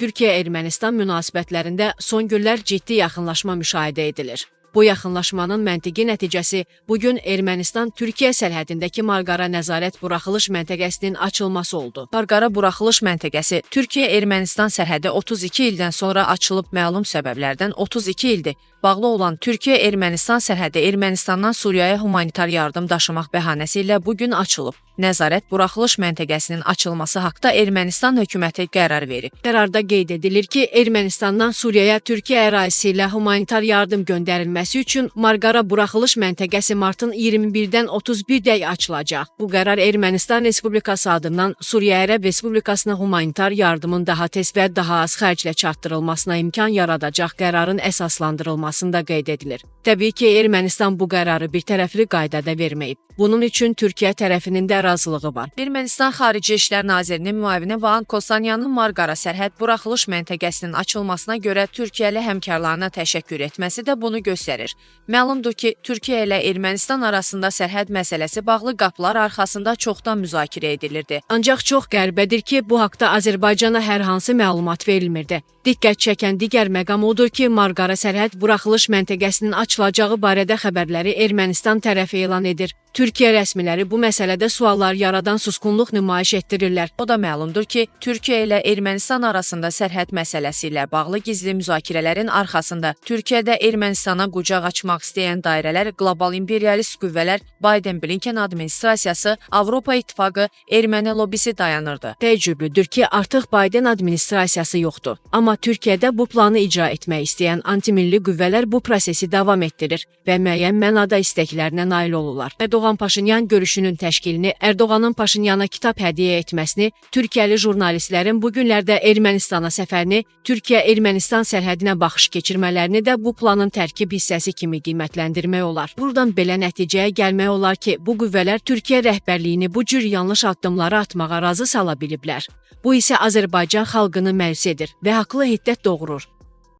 Türkiyə-Ermənistan münasibətlərində son günlər ciddi yaxınlaşma müşahidə edilir. Bu yaxınlaşmanın məntiqi nəticəsi bugün Ermənistan-Türkiyə sərhədindəki Marqara nəzarət buraxılış məntəqəsinin açılması oldu. Marqara buraxılış məntəqəsi Türkiyə-Ermənistan sərhədi 32 ildən sonra açılıb məlum səbəblərdən 32 ildir. Bağlı olan Türkiyə-Ermənistan sərhədi Ermənistandan Suriyaya humanitar yardım daşımaq bəhanəsi ilə bugün açılıb. Nəzarət buraxılış məntəqəsinin açılması haqda Ermənistan hökuməti qərar verib. Qərarda qeyd edilir ki, Ermənistandan Suriyaya Türkiyə ərazisi ilə humanitar yardım göndərilməsi üçün Marqara buraxılış məntəqəsi martın 21-dən 31-dək açılacaq. Bu qərar Ermənistan Respublikası adından Suriya Ərəb Respublikasına humanitar yardımın daha tez və daha az xərclə çatdırılmasına imkan yaradacaq qərarın əsaslandırılmasında qeyd edilir. Təbii ki, Ermənistan bu qərarı birtərəfli qaydada verməyib. Bunun üçün Türkiyə tərəfinin də razılığı var. Ermənistan Xarici İşlər Nazirinin müavini Van Kostanyanın Marqara sərhəd buraxılış məntəqəsinin açılmasına görə Türkiyəli həmkarlarına təşəkkür etməsi də bunu göstərir. Məlumdur ki, Türkiyə ilə Ermənistan arasında sərhəd məsələsi bağlı qapılar arxasında çoxdan müzakirə edilirdi. Ancaq çox qəribədir ki, bu haqda Azərbaycana hər hansı məlumat verilmirdi. Diqqət çəkən digər məqam odur ki, Marqara sərhəd buraxılış məntəqəsinin açılacağı barədə xəbərləri Ermənistan tərəfi elan edir. Türkiyə rəsmiləri bu məsələdə suallar yaradan susqunluq nümayiş etdirirlər. O da məlumdur ki, Türkiyə ilə Ermənistan arasında sərhəd məsələsi ilə bağlı gizli müzakirələrin arxasında Türkiyədə Ermənistana qucaq açmaq istəyən dairələr, qlobal imperialist qüvvələr, Biden-Blinken administrasiyası, Avropa İttifaqı, erməni lobisi dayanırdı. Təəccüblüdür ki, artıq Biden administrasiyası yoxdur. Amma Türkiyədə bu planı icra etmək istəyən antimilli qüvvələr bu prosesi davam etdirir və müəyyən mənada istəklərinə nail olurlar. Erdoğan Paşinyan görüşünün təşkilini, Erdoğanın Paşinyana kitab hədiyyə etməsini, Türkiyəli jurnalistlərin bu günlərdə Ermənistana səfərini, Türkiyə-Ermənistan sərhədinə baxış keçirmələrini də bu planın tərkib hissəsi kimi qiymətləndirmək olar. Buradan belə nəticəyə gəlmək olar ki, bu qüvvələr Türkiyə rəhbərliyini bu cür yanlış addımları atmağa razı sala biliblər. Bu isə Azərbaycan xalqını məyus edir və haqlı hiddət doğurur.